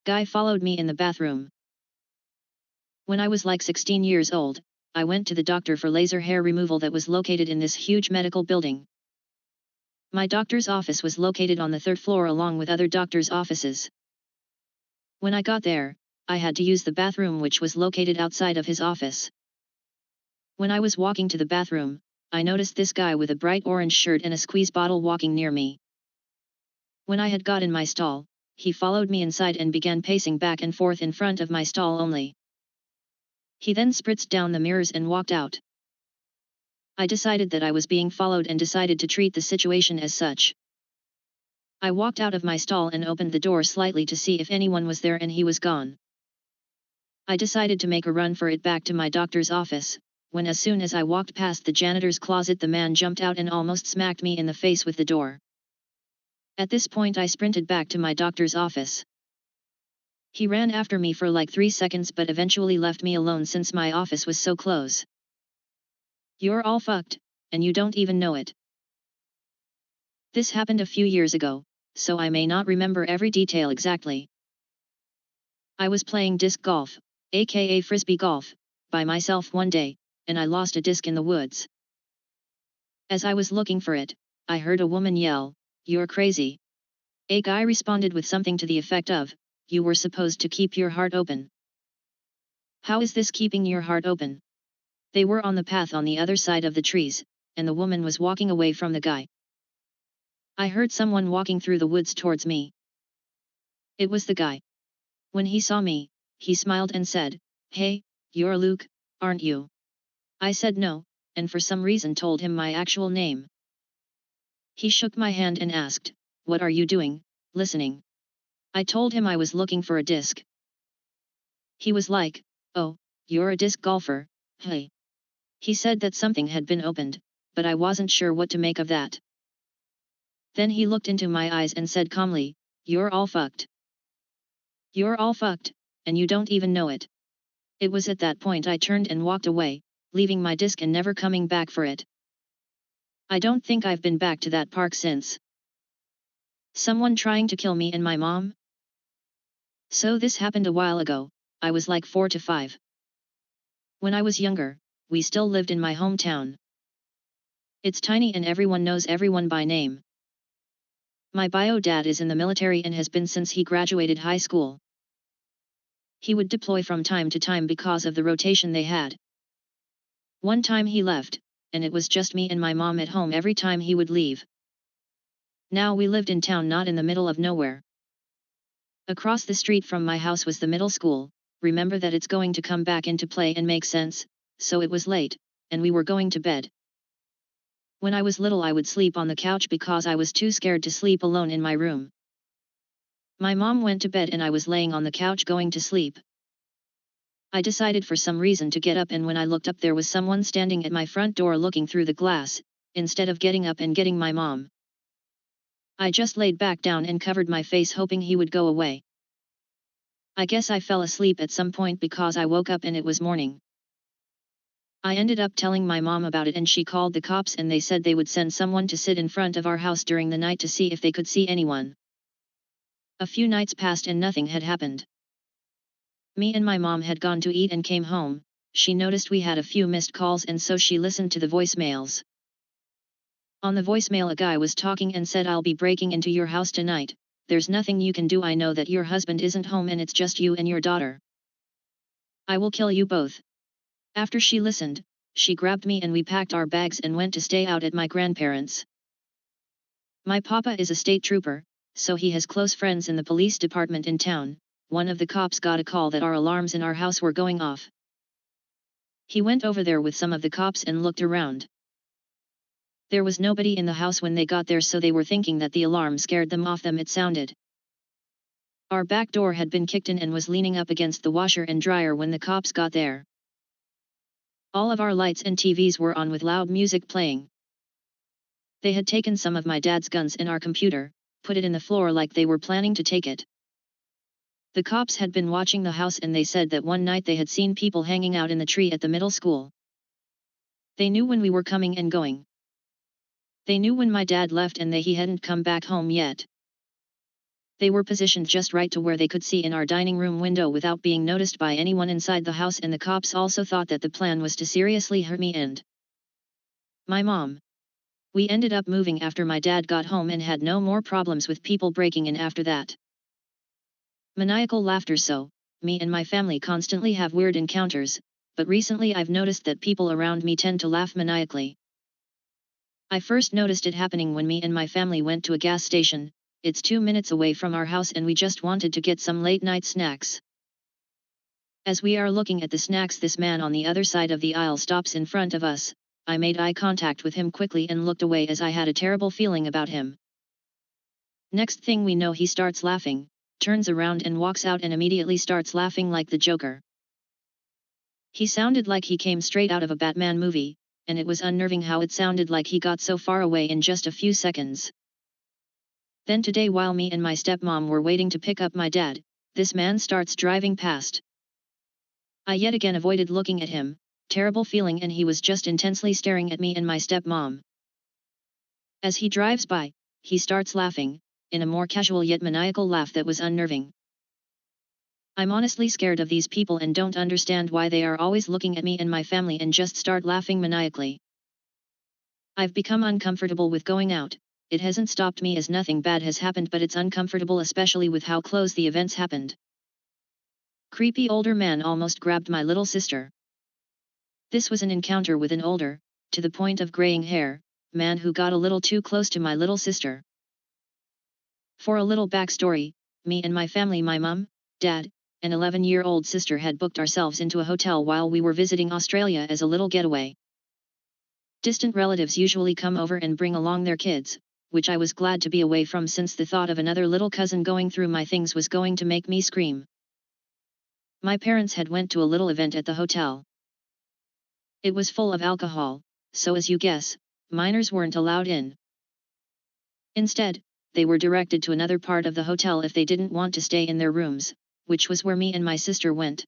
Guy followed me in the bathroom. When I was like 16 years old, I went to the doctor for laser hair removal that was located in this huge medical building. My doctor's office was located on the third floor along with other doctors' offices. When I got there, I had to use the bathroom which was located outside of his office. When I was walking to the bathroom, I noticed this guy with a bright orange shirt and a squeeze bottle walking near me. When I had got in my stall, he followed me inside and began pacing back and forth in front of my stall only. He then spritzed down the mirrors and walked out. I decided that I was being followed and decided to treat the situation as such. I walked out of my stall and opened the door slightly to see if anyone was there and he was gone. I decided to make a run for it back to my doctor's office, when as soon as I walked past the janitor's closet the man jumped out and almost smacked me in the face with the door. At this point I sprinted back to my doctor's office. He ran after me for like 3 seconds but eventually left me alone since my office was so close. You're all fucked, and you don't even know it. This happened a few years ago, so I may not remember every detail exactly. I was playing disc golf, aka frisbee golf, by myself one day, and I lost a disc in the woods. As I was looking for it, I heard a woman yell, "You're crazy." A guy responded with something to the effect of, "You were supposed to keep your heart open." How is this keeping your heart open? They were on the path on the other side of the trees, and the woman was walking away from the guy. I heard someone walking through the woods towards me. It was the guy. When he saw me, he smiled and said, "Hey, you're Luke, aren't you?" I said no, and for some reason told him my actual name. He shook my hand and asked, "What are you doing, listening?" I told him I was looking for a disc. He was like, "Oh, you're a disc golfer, hey." He said that something had been opened, but I wasn't sure what to make of that. Then he looked into my eyes and said calmly, "You're all fucked. You're all fucked, and you don't even know it." It was at that point I turned and walked away, leaving my disc and never coming back for it. I don't think I've been back to that park since. Someone trying to kill me and my mom? So this happened a while ago, I was like 4 to 5. When I was younger, we still lived in my hometown. It's tiny and everyone knows everyone by name. My bio dad is in the military and has been since he graduated high school. He would deploy from time to time because of the rotation they had. One time he left, and it was just me and my mom at home every time he would leave. Now we lived in town, not in the middle of nowhere. Across the street from my house was the middle school. Remember that it's going to come back into play and make sense, so it was late, and we were going to bed. When I was little I would sleep on the couch because I was too scared to sleep alone in my room. My mom went to bed and I was laying on the couch going to sleep. I decided for some reason to get up, and when I looked up there was someone standing at my front door looking through the glass, instead of getting up and getting my mom. I just laid back down and covered my face hoping he would go away. I guess I fell asleep at some point because I woke up and it was morning. I ended up telling my mom about it and she called the cops and they said they would send someone to sit in front of our house during the night to see if they could see anyone. A few nights passed and nothing had happened. Me and my mom had gone to eat and came home. She noticed we had a few missed calls and so she listened to the voicemails. On the voicemail a guy was talking and said, "I'll be breaking into your house tonight. There's nothing you can do. I know that your husband isn't home and it's just you and your daughter. I will kill you both." After she listened, she grabbed me and we packed our bags and went to stay out at my grandparents'. My papa is a state trooper, so he has close friends in the police department in town. One of the cops got a call that our alarms in our house were going off. He went over there with some of the cops and looked around. There was nobody in the house when they got there, so they were thinking that the alarm scared them off them, it sounded. Our back door had been kicked in and was leaning up against the washer and dryer when the cops got there. All of our lights and TVs were on with loud music playing. They had taken some of my dad's guns and our computer, put it in the floor like they were planning to take it. The cops had been watching the house and they said that one night they had seen people hanging out in the tree at the middle school. They knew when we were coming and going. They knew when my dad left and he hadn't come back home yet. They were positioned just right to where they could see in our dining room window without being noticed by anyone inside the house, and the cops also thought that the plan was to seriously hurt me and my mom. We ended up moving after my dad got home and had no more problems with people breaking in after that. Maniacal laughter. So, me and my family constantly have weird encounters, but recently I've noticed that people around me tend to laugh maniacally. I first noticed it happening when me and my family went to a gas station. It's 2 minutes away from our house and we just wanted to get some late-night snacks. As we are looking at the snacks, this man on the other side of the aisle stops in front of us. I made eye contact with him quickly and looked away as I had a terrible feeling about him. Next thing we know, he starts laughing, turns around and walks out and immediately starts laughing like the Joker. He sounded like he came straight out of a Batman movie, and it was unnerving how it sounded like he got so far away in just a few seconds. Then today, while me and my stepmom were waiting to pick up my dad, this man starts driving past. I yet again avoided looking at him, terrible feeling, and he was just intensely staring at me and my stepmom. As he drives by, he starts laughing, in a more casual yet maniacal laugh that was unnerving. I'm honestly scared of these people and don't understand why they are always looking at me and my family and just start laughing maniacally. I've become uncomfortable with going out. It hasn't stopped me as nothing bad has happened, but it's uncomfortable, especially with how close the events happened. Creepy older man almost grabbed my little sister. This was an encounter with an older, to the point of graying hair, man who got a little too close to my little sister. For a little backstory, me and my family, my mum, dad, and 11-year-old sister had booked ourselves into a hotel while we were visiting Australia as a little getaway. Distant relatives usually come over and bring along their kids, which I was glad to be away from, since the thought of another little cousin going through my things was going to make me scream. My parents had went to a little event at the hotel. It was full of alcohol, so as you guess, minors weren't allowed in. Instead, they were directed to another part of the hotel if they didn't want to stay in their rooms, which was where me and my sister went.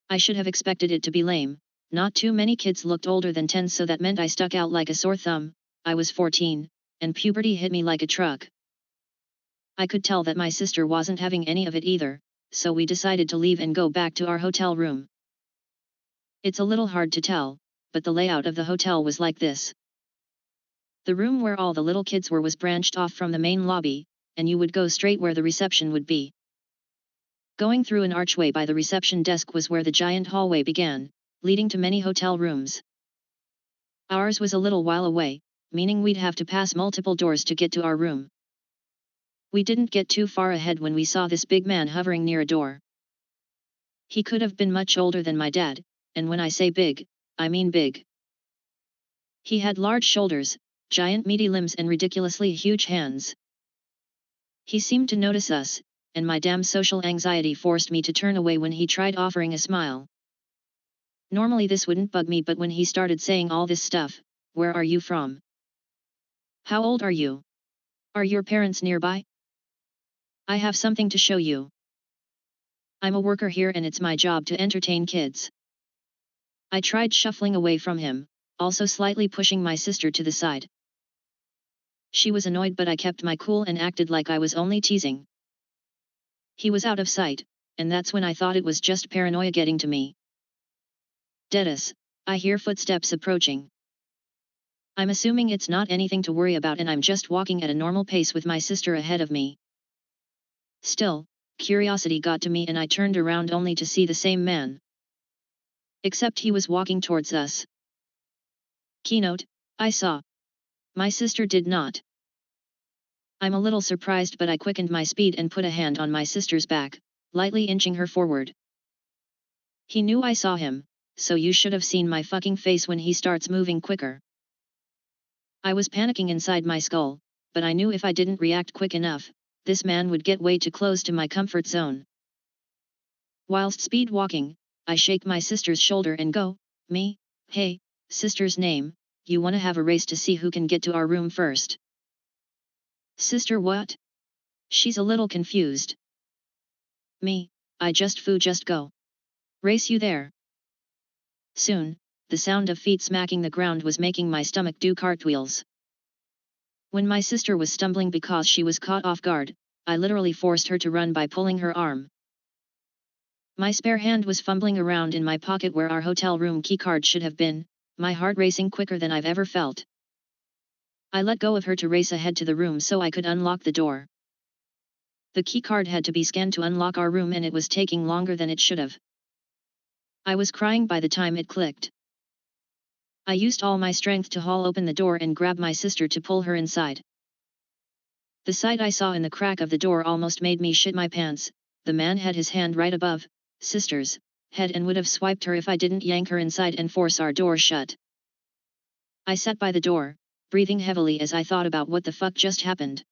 I should have expected it to be lame. Not too many kids looked older than 10, so that meant I stuck out like a sore thumb. I was 14, and puberty hit me like a truck. I could tell that my sister wasn't having any of it either, so we decided to leave and go back to our hotel room. It's a little hard to tell, but the layout of the hotel was like this. The room where all the little kids were was branched off from the main lobby, and you would go straight where the reception would be. Going through an archway by the reception desk was where the giant hallway began, leading to many hotel rooms. Ours was a little while away, meaning we'd have to pass multiple doors to get to our room. We didn't get too far ahead when we saw this big man hovering near a door. He could have been much older than my dad, and when I say big, I mean big. He had large shoulders, giant meaty limbs, and ridiculously huge hands. He seemed to notice us, and my damn social anxiety forced me to turn away when he tried offering a smile. Normally this wouldn't bug me, but when he started saying all this stuff, where are you from? How old are you? Are your parents nearby? I have something to show you. I'm a worker here and it's my job to entertain kids. I tried shuffling away from him, also slightly pushing my sister to the side. She was annoyed, but I kept my cool and acted like I was only teasing. He was out of sight, and that's when I thought it was just paranoia getting to me. Deadass, I hear footsteps approaching. I'm assuming it's not anything to worry about and I'm just walking at a normal pace with my sister ahead of me. Still, curiosity got to me and I turned around only to see the same man. Except he was walking towards us. Keynote, I saw. My sister did not. I'm a little surprised, but I quickened my speed and put a hand on my sister's back, lightly inching her forward. He knew I saw him, so you should have seen my fucking face when he starts moving quicker. I was panicking inside my skull, but I knew if I didn't react quick enough, this man would get way too close to my comfort zone. Whilst speed walking, I shake my sister's shoulder and go, me, hey, sister's name, you wanna have a race to see who can get to our room first? Sister what? She's a little confused. Me, I just go. Race you there. Soon, the sound of feet smacking the ground was making my stomach do cartwheels. When my sister was stumbling because she was caught off guard, I literally forced her to run by pulling her arm. My spare hand was fumbling around in my pocket where our hotel room keycard should have been, my heart racing quicker than I've ever felt. I let go of her to race ahead to the room so I could unlock the door. The keycard had to be scanned to unlock our room and it was taking longer than it should have. I was crying by the time it clicked. I used all my strength to haul open the door and grab my sister to pull her inside. The sight I saw in the crack of the door almost made me shit my pants. The man had his hand right above sister's head and would have swiped her if I didn't yank her inside and force our door shut. I sat by the door, breathing heavily as I thought about what the fuck just happened.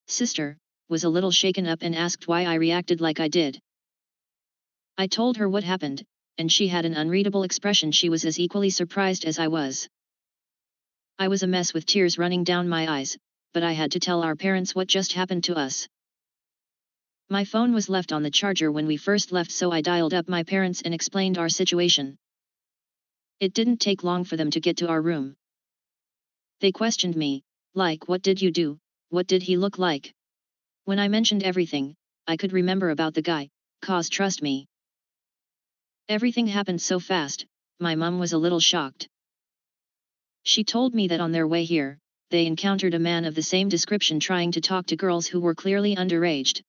Sister was a little shaken up and asked why I reacted like I did. I told her what happened, and she had an unreadable expression. She was as equally surprised as I was. I was a mess with tears running down my eyes, but I had to tell our parents what just happened to us. My phone was left on the charger when we first left, so I dialed up my parents and explained our situation. It didn't take long for them to get to our room. They questioned me, like, what did you do, what did he look like? When I mentioned everything I could remember about the guy, 'cause trust me, everything happened so fast, my mum was a little shocked. She told me that on their way here, they encountered a man of the same description trying to talk to girls who were clearly underage.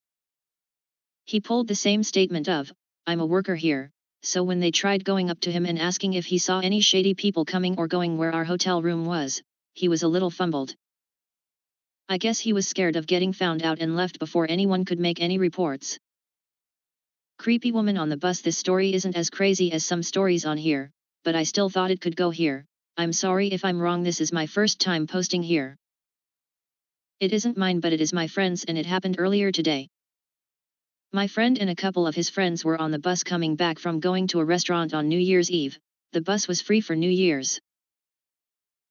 He pulled the same statement of, "I'm a worker here," so when they tried going up to him and asking if he saw any shady people coming or going where our hotel room was, he was a little fumbled. I guess he was scared of getting found out and left before anyone could make any reports. Creepy woman on the bus. This story isn't as crazy as some stories on here, but I still thought it could go here. I'm sorry if I'm wrong. This is my first time posting here. It isn't mine, but it is my friend's, and it happened earlier today. My friend and a couple of his friends were on the bus coming back from going to a restaurant on New Year's Eve. The bus was free for New Year's.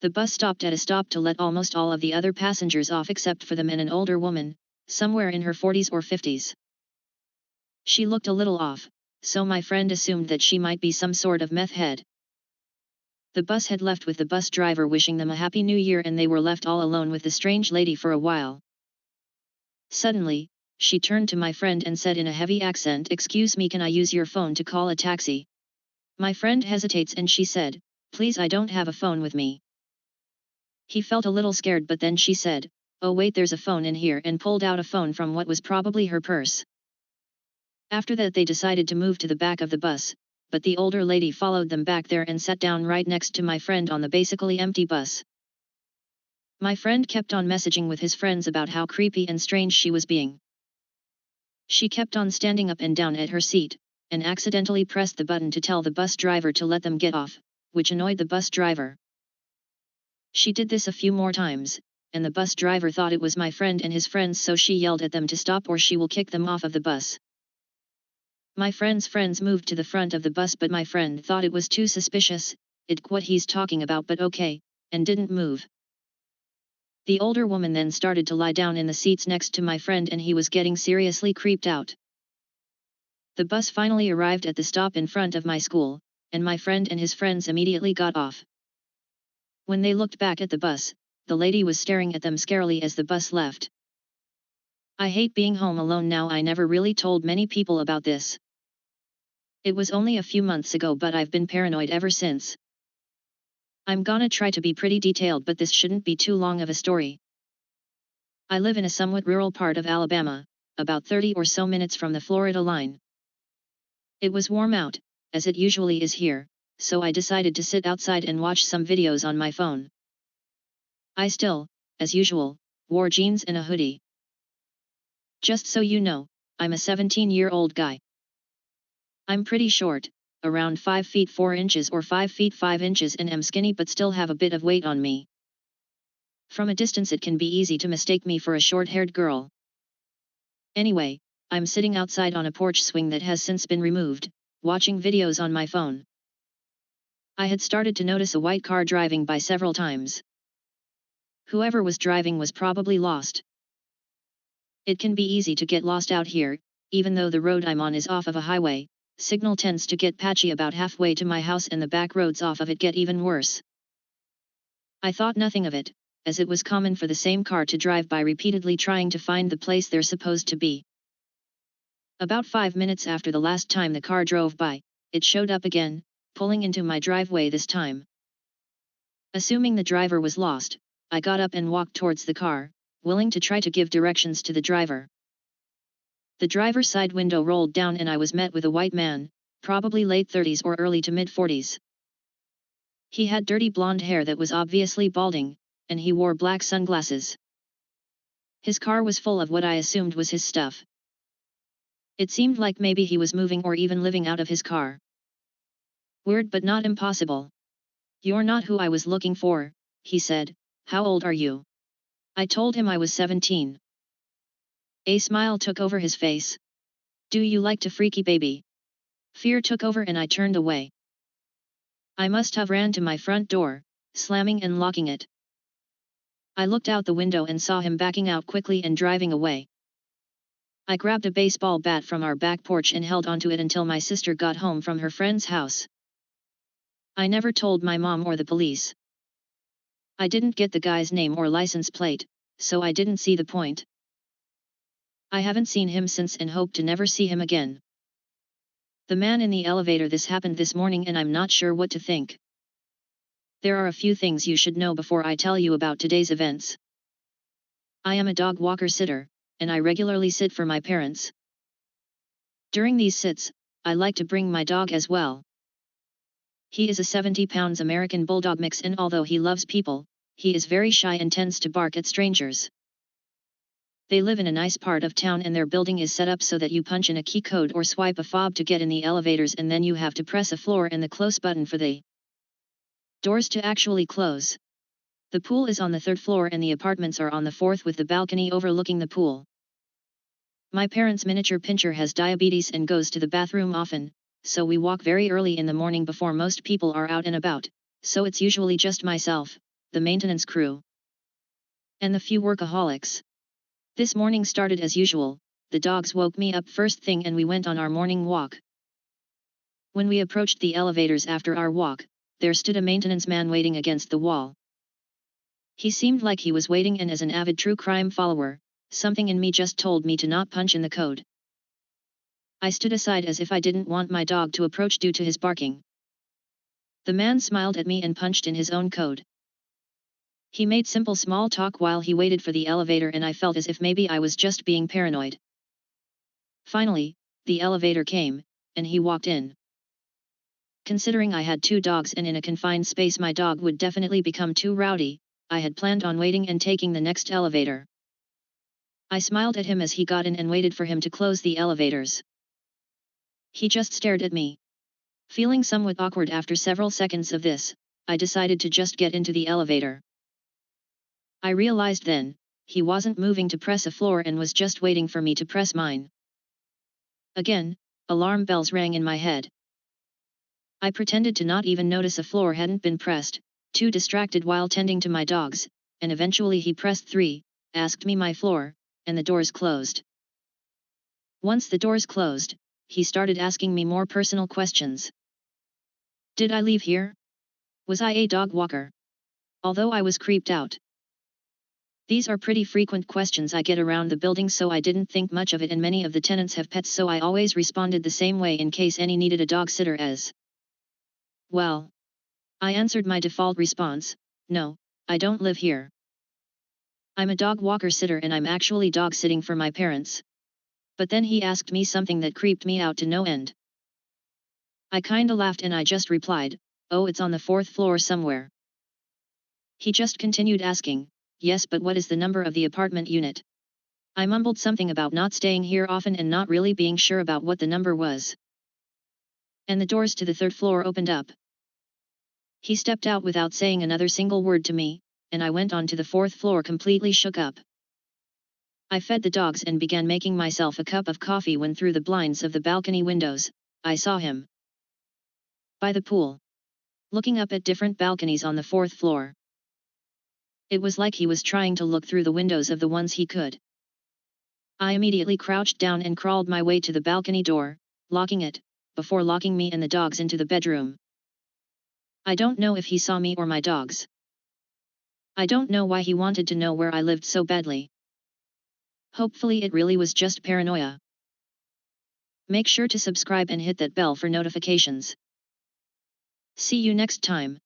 The bus stopped at a stop to let almost all of the other passengers off except for them and an older woman, somewhere in her 40s or 50s. She looked a little off, so my friend assumed that she might be some sort of meth head. The bus had left with the bus driver wishing them a happy new year, and they were left all alone with the strange lady for a while. Suddenly, she turned to my friend and said in a heavy accent, "Excuse me, can I use your phone to call a taxi?" My friend hesitates and she said, "Please, I don't have a phone with me." He felt a little scared, but then she said, "Oh wait, there's a phone in here," and pulled out a phone from what was probably her purse. After that they decided to move to the back of the bus, but the older lady followed them back there and sat down right next to my friend on the basically empty bus. My friend kept on messaging with his friends about how creepy and strange she was being. She kept on standing up and down at her seat, and accidentally pressed the button to tell the bus driver to let them get off, which annoyed the bus driver. She did this a few more times, and the bus driver thought it was my friend and his friends, so she yelled at them to stop or she will kick them off of the bus. My friend's friends moved to the front of the bus, but my friend thought it was too suspicious. What he's talking about, but okay, and didn't move. The older woman then started to lie down in the seats next to my friend, and he was getting seriously creeped out. The bus finally arrived at the stop in front of my school, and my friend and his friends immediately got off. When they looked back at the bus, the lady was staring at them scarily as the bus left. I hate being home alone now. I never really told many people about this. It was only a few months ago, but I've been paranoid ever since. I'm gonna try to be pretty detailed, but this shouldn't be too long of a story. I live in a somewhat rural part of Alabama, about 30 or so minutes from the Florida line. It was warm out, as it usually is here, so I decided to sit outside and watch some videos on my phone. I still, as usual, wore jeans and a hoodie. Just so you know, I'm a 17-year-old guy. I'm pretty short, around 5 feet 4 inches or 5 feet 5 inches, and am skinny but still have a bit of weight on me. From a distance it can be easy to mistake me for a short-haired girl. Anyway, I'm sitting outside on a porch swing that has since been removed, watching videos on my phone. I had started to notice a white car driving by several times. Whoever was driving was probably lost. It can be easy to get lost out here, even though the road I'm on is off of a highway. Signal tends to get patchy about halfway to my house, and the back roads off of it get even worse. I thought nothing of it, as it was common for the same car to drive by repeatedly trying to find the place they're supposed to be. About 5 minutes after the last time the car drove by, it showed up again, pulling into my driveway this time. Assuming the driver was lost, I got up and walked towards the car, willing to try to give directions to the driver. The driver's side window rolled down and I was met with a white man, probably late 30s or early to mid 40s. He had dirty blonde hair that was obviously balding, and he wore black sunglasses. His car was full of what I assumed was his stuff. It seemed like maybe he was moving or even living out of his car. Weird but not impossible. "You're not who I was looking for," he said. "How old are you?" I told him I was 17. A smile took over his face. "Do you like to freaky baby?" Fear took over and I turned away. I must have ran to my front door, slamming and locking it. I looked out the window and saw him backing out quickly and driving away. I grabbed a baseball bat from our back porch and held onto it until my sister got home from her friend's house. I never told my mom or the police. I didn't get the guy's name or license plate, so I didn't see the point. I haven't seen him since and hope to never see him again. The man in the elevator. This happened this morning and I'm not sure what to think. There are a few things you should know before I tell you about today's events. I am a dog walker sitter, and I regularly sit for my parents. During these sits, I like to bring my dog as well. He is a 70-pound American Bulldog mix and although he loves people, he is very shy and tends to bark at strangers. They live in a nice part of town and their building is set up so that you punch in a key code or swipe a fob to get in the elevators and then you have to press a floor and the close button for the doors to actually close. The pool is on the 3rd floor and the apartments are on the 4th with the balcony overlooking the pool. My parents' miniature pinscher has diabetes and goes to the bathroom often, so we walk very early in the morning before most people are out and about, so it's usually just myself, the maintenance crew, and the few workaholics. This morning started as usual. The dogs woke me up first thing and we went on our morning walk. When we approached the elevators after our walk, there stood a maintenance man waiting against the wall. He seemed like he was waiting and as an avid true crime follower, something in me just told me to not punch in the code. I stood aside as if I didn't want my dog to approach due to his barking. The man smiled at me and punched in his own code. He made simple small talk while he waited for the elevator and I felt as if maybe I was just being paranoid. Finally, the elevator came, and he walked in. Considering I had 2 dogs and in a confined space my dog would definitely become too rowdy, I had planned on waiting and taking the next elevator. I smiled at him as he got in and waited for him to close the elevators. He just stared at me. Feeling somewhat awkward after several seconds of this, I decided to just get into the elevator. I realized then, he wasn't moving to press a floor and was just waiting for me to press mine. Again, alarm bells rang in my head. I pretended to not even notice a floor hadn't been pressed, too distracted while tending to my dogs, and eventually he pressed 3, asked me my floor, and the doors closed. Once the doors closed, he started asking me more personal questions. Did I leave here? Was I a dog walker? Although I was creeped out. These are pretty frequent questions I get around the building so I didn't think much of it and many of the tenants have pets so I always responded the same way in case any needed a dog sitter as well. I answered my default response, no, I don't live here. I'm a dog walker sitter and I'm actually dog sitting for my parents. But then he asked me something that creeped me out to no end. I kinda laughed and I just replied, oh it's on the 4th floor somewhere. He just continued asking, yes but what is the number of the apartment unit? I mumbled something about not staying here often and not really being sure about what the number was. And the doors to the 3rd floor opened up. He stepped out without saying another single word to me, and I went on to the 4th floor completely shook up. I fed the dogs and began making myself a cup of coffee when through the blinds of the balcony windows, I saw him. By the pool. Looking up at different balconies on the 4th floor. It was like he was trying to look through the windows of the ones he could. I immediately crouched down and crawled my way to the balcony door, locking it, before locking me and the dogs into the bedroom. I don't know if he saw me or my dogs. I don't know why he wanted to know where I lived so badly. Hopefully it really was just paranoia. Make sure to subscribe and hit that bell for notifications. See you next time.